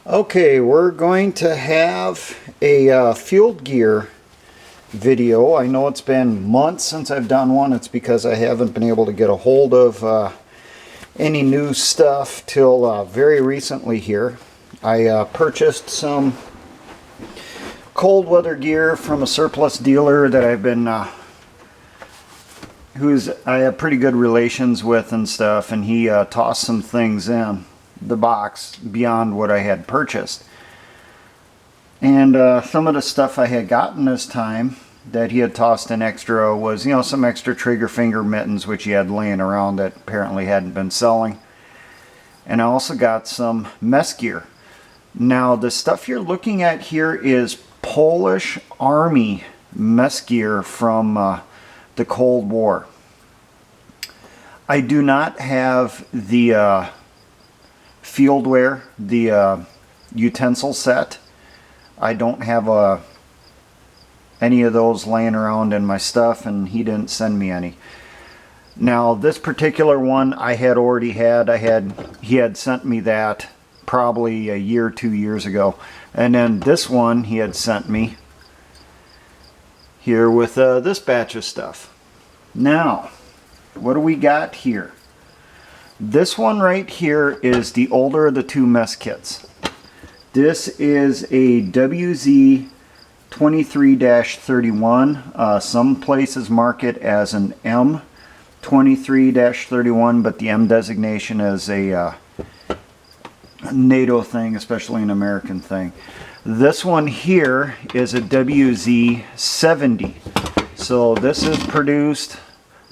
Okay, we're going to have a field gear video. I know it's been months since I've done one. It's because I haven't been able to get a hold of any new stuff till very recently here. I purchased some cold weather gear from a surplus dealer that I've been I have pretty good relations with and stuff, and he tossed some things in the box beyond what I had purchased. And some of the stuff I had gotten this time that he had tossed in extra was, some extra trigger finger mittens which he had laying around that apparently hadn't been selling. And I also got some mess gear. Now the stuff you're looking at here is Polish Army mess gear from the Cold War. I do not have the fieldware, the utensil set. I don't have any of those laying around in my stuff, and he didn't send me any. Now this particular one I had already had. He had sent me that probably a year, 2 years ago. And then this one he had sent me here with this batch of stuff. Now, what do we got here? This one right here is the older of the two mess kits. This is a WZ 23-31. Some places mark it as an M 23-31, but the M designation is a NATO thing, especially an American thing. This one here is a WZ 70. So this is produced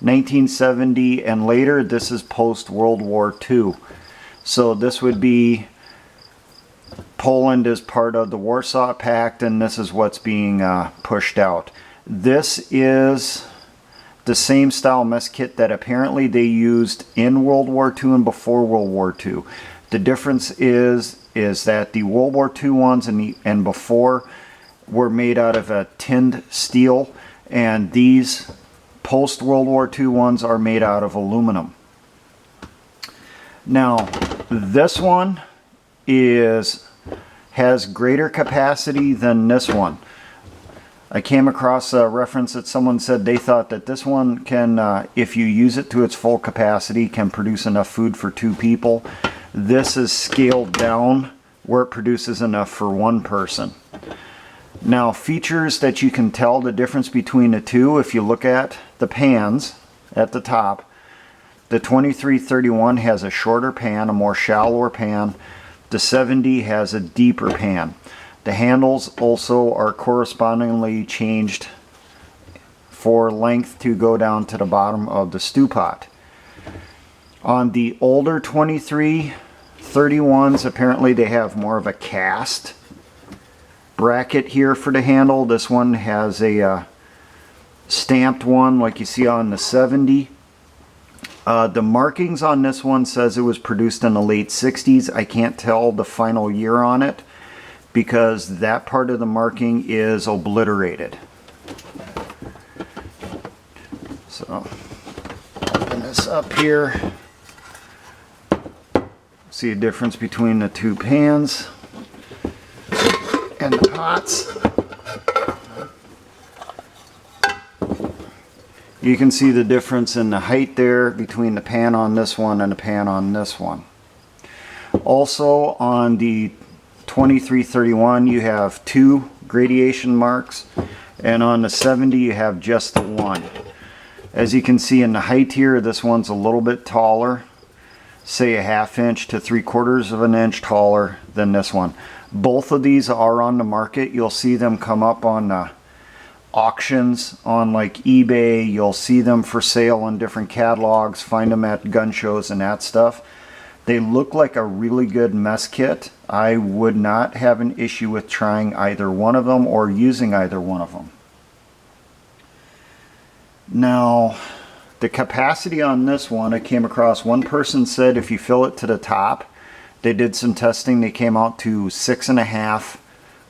1970 and later. This is post World War II. So this would be Poland is part of the Warsaw Pact, and this is what's being pushed out. This is the same style mess kit that apparently they used in World War II and before World War II. The difference is that the World War II ones and before were made out of a tinned steel, and these post World War II ones are made out of aluminum. Now this one has greater capacity than this one. I came across a reference that someone said they thought that this one can, if you use it to its full capacity, can produce enough food for 2 people. This is scaled down where it produces enough for 1 person. Now, features that you can tell the difference between the two, if you look at the pans at the top, the 2331 has a shorter pan, a more shallower pan. The 70 has a deeper pan. The handles also are correspondingly changed for length to go down to the bottom of the stew pot. On the older 2331s, apparently they have more of a cast bracket here for the handle. This one has a stamped one like you see on the 70. The markings on this one says it was produced in the late 60s. I can't tell the final year on it because that part of the marking is obliterated. So, open this up here. See a difference between the two pans and the pots. You can see the difference in the height there between the pan on this one and the pan on this one. Also on the 2331 you have 2 gradation marks, and on the 70 you have just the one. As you can see in the height here, this one's a little bit taller, say a 1/2 inch to 3/4 of an inch taller than this one. Both of these are on the market. You'll see them come up on auctions on like eBay. You'll see them for sale on different catalogs, find them at gun shows and that stuff. They look like a really good mess kit. I would not have an issue with trying either one of them or using either one of them. Now the capacity on this one, I came across one person said if you fill it to the top, they did some testing, they came out to 6.5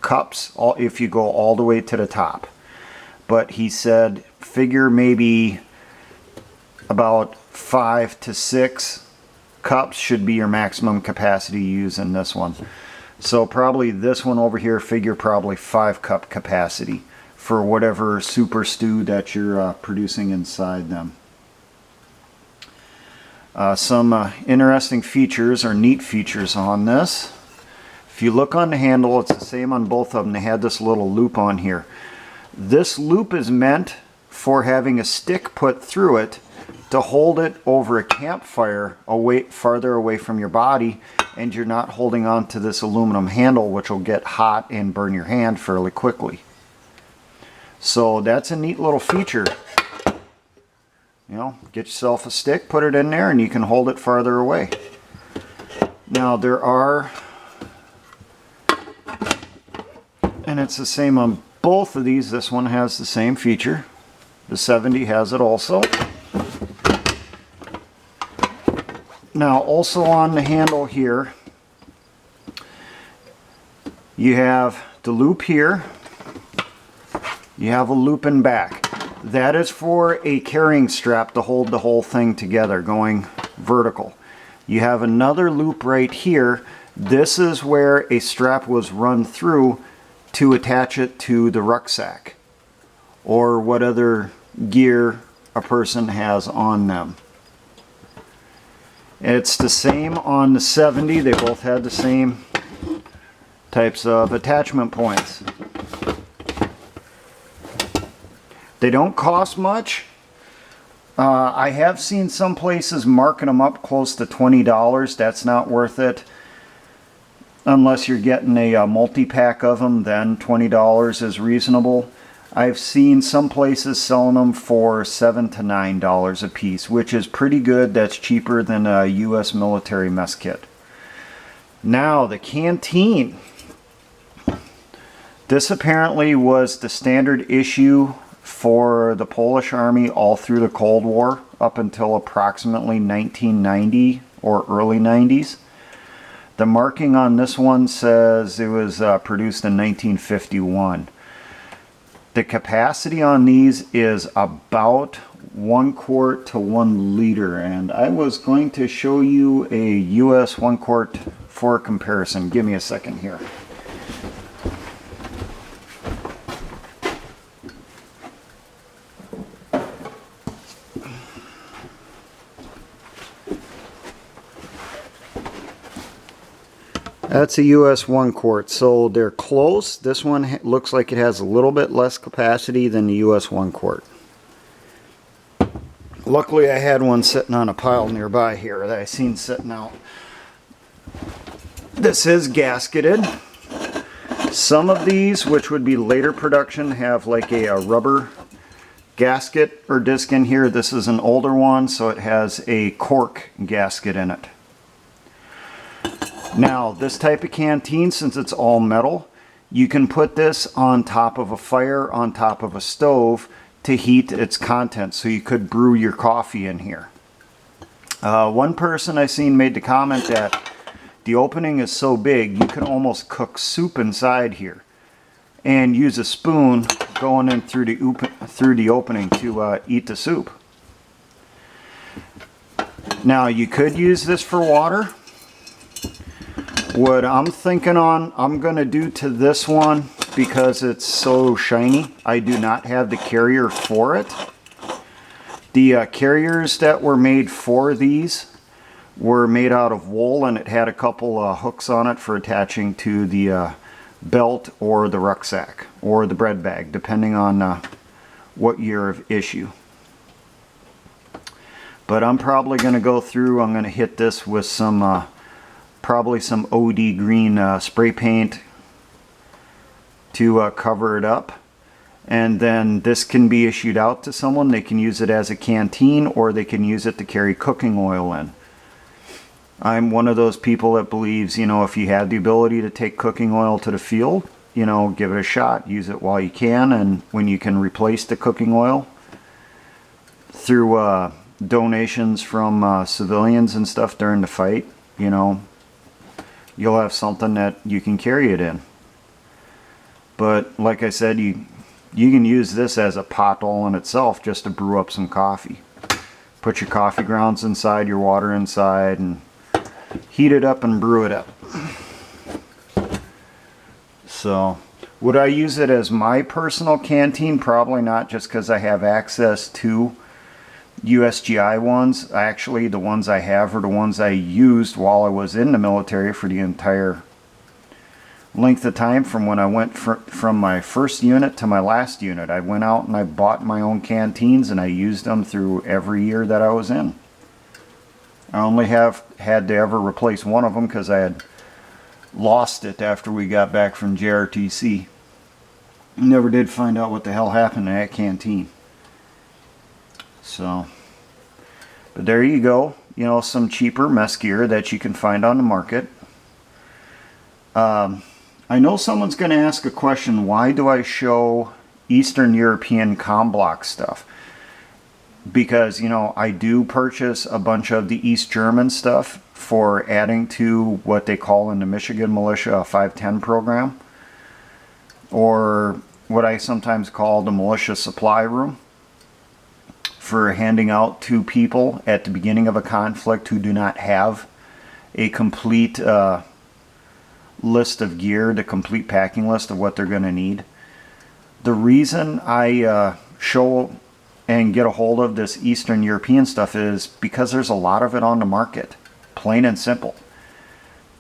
cups if you go all the way to the top. But he said figure maybe about 5 to 6 cups should be your maximum capacity use in this one. So probably this one over here, figure probably 5-cup capacity for whatever super stew that you're producing inside them. Some interesting features or neat features on this. If you look on the handle, it's the same on both of them. They had this little loop on here. This loop is meant for having a stick put through it to hold it over a campfire farther away from your body, and you're not holding on to this aluminum handle, which will get hot and burn your hand fairly quickly. So that's a neat little feature. You know, get yourself a stick, put it in there, and you can hold it farther away. Now there are, and it's the same on both of these. This one has the same feature. The 70 has it also. Now also on the handle here, you have the loop here. You have a loop in back. That is for a carrying strap to hold the whole thing together going vertical. You have another loop right here. This is where a strap was run through to attach it to the rucksack or what other gear a person has on them. It's the same on the 70. They both had the same types of attachment points. They don't cost much. I have seen some places marking them up close to $20. That's not worth it. Unless you're getting a multi-pack of them, then $20 is reasonable. I've seen some places selling them for $7 to $9 a piece, which is pretty good. That's cheaper than a U.S. military mess kit. Now, the canteen. This apparently was the standard issue for the Polish Army all through the Cold War up until approximately 1990 or early 90s. The marking on this one says it was produced in 1951. The capacity on these is about 1 quart to 1 liter, and I was going to show you a US 1 quart for comparison. Give me a second here. That's a US 1 quart, so they're close. This one looks like it has a little bit less capacity than the US 1 quart. Luckily I had one sitting on a pile nearby here that I seen sitting out. This is gasketed. Some of these, which would be later production, have like a rubber gasket or disc in here. This is an older one, so it has a cork gasket in it. Now, this type of canteen, since it's all metal, you can put this on top of a fire, on top of a stove to heat its contents. So you could brew your coffee in here. One person I seen made the comment that the opening is so big you can almost cook soup inside here and use a spoon going in through the opening to eat the soup. Now, you could use this for water. What I'm thinking I'm going to do to this one, because it's so shiny, I do not have the carrier for it. The carriers that were made for these were made out of wool, and it had a couple hooks on it for attaching to the belt or the rucksack or the bread bag, depending on what year of issue. But I'm probably going to go through, I'm going to hit this with some probably some OD green spray paint to cover it up, and then this can be issued out to someone. They can use it as a canteen, or they can use it to carry cooking oil in. I'm one of those people that believes, you know, if you have the ability to take cooking oil to the field, you know, give it a shot. Use it while you can, and when you can replace the cooking oil through donations from civilians and stuff during the fight, you know, you'll have something that you can carry it in. But like I said, you can use this as a pot all in itself just to brew up some coffee. Put your coffee grounds inside, your water inside, and heat it up and brew it up. So, would I use it as my personal canteen? Probably not, just because I have access to USGI ones. Actually, the ones I have are the ones I used while I was in the military for the entire length of time from when I went from my first unit to my last unit. I went out and I bought my own canteens and I used them through every year that I was in. I only have had to ever replace one of them because I had lost it after we got back from JRTC. Never did find out what the hell happened to that canteen. So, but there you go. You know, some cheaper mess gear that you can find on the market. I know someone's going to ask a question, why do I show Eastern European comm block stuff? Because, you know, I do purchase a bunch of the East German stuff for adding to what they call in the Michigan Militia a 510 program, or what I sometimes call the Militia Supply Room, for handing out to people at the beginning of a conflict who do not have a complete list of gear, the complete packing list of what they're going to need. The reason I show and get a hold of this Eastern European stuff is because there's a lot of it on the market, plain and simple.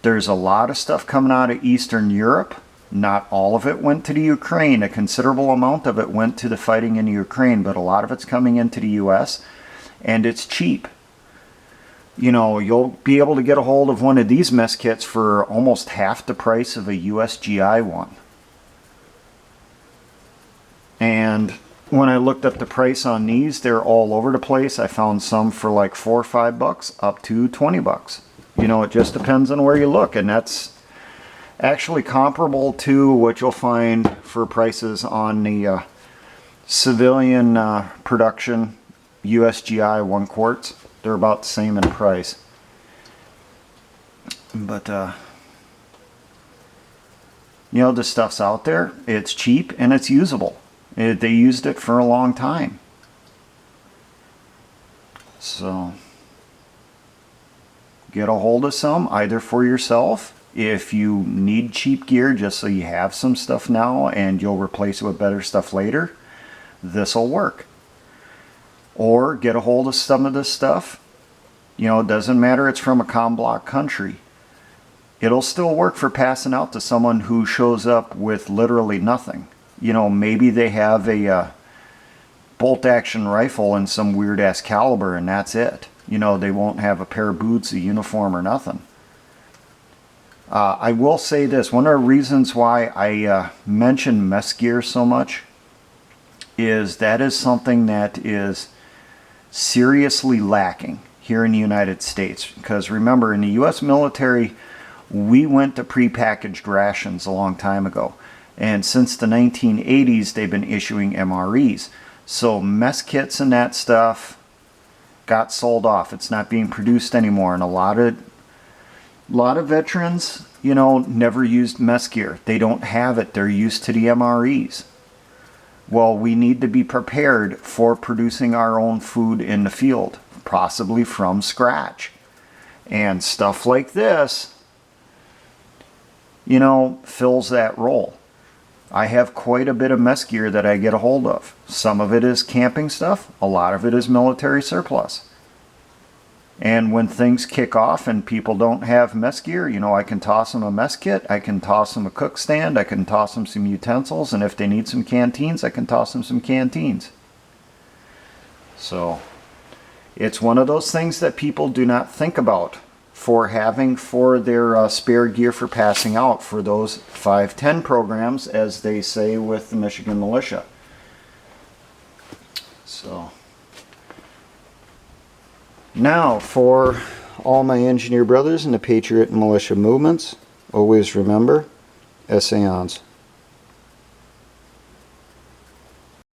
There's a lot of stuff coming out of Eastern Europe. Not all of it went to the Ukraine. A considerable amount of it went to the fighting in the Ukraine, but a lot of it's coming into the US, and it's cheap. You know, you'll be able to get a hold of one of these mess kits for almost half the price of a USGI one. And when I looked up the price on these, they're all over the place. I found some for like $4 or $5 up to $20. You know, it just depends on where you look, and that's actually comparable to what you'll find for prices on the civilian production USGI 1 quarts. They're about the same in price. But you know, this stuff's out there, it's cheap, and it's usable. They used it for a long time. So get a hold of some, either for yourself, if you need cheap gear just so you have some stuff now and you'll replace it with better stuff later, this'll work. Or get a hold of some of this stuff. You know, it doesn't matter it's from a comm block country. It'll still work for passing out to someone who shows up with literally nothing. You know, maybe they have a bolt action rifle and some weird ass caliber and that's it. You know, they won't have a pair of boots, a uniform, or nothing. I will say this, one of the reasons why I mention mess gear so much is that is something that is seriously lacking here in the United States. Because remember, in the US military, we went to prepackaged rations a long time ago. And since the 1980s, they've been issuing MREs. So mess kits and that stuff got sold off. It's not being produced anymore. And a lot of veterans, you know, never used mess gear. They don't have it. They're used to the MREs. Well, we need to be prepared for producing our own food in the field, possibly from scratch. And stuff like this, you know, fills that role. I have quite a bit of mess gear that I get a hold of. Some of it is camping stuff. A lot of it is military surplus. And when things kick off and people don't have mess gear, you know, I can toss them a mess kit, I can toss them a cook stand, I can toss them some utensils, and if they need some canteens, I can toss them some canteens. So, it's one of those things that people do not think about for having for their spare gear for passing out for those 510 programs, as they say with the Michigan Militia. So, now for all my engineer brothers in the Patriot and Militia movements, always remember, essayons.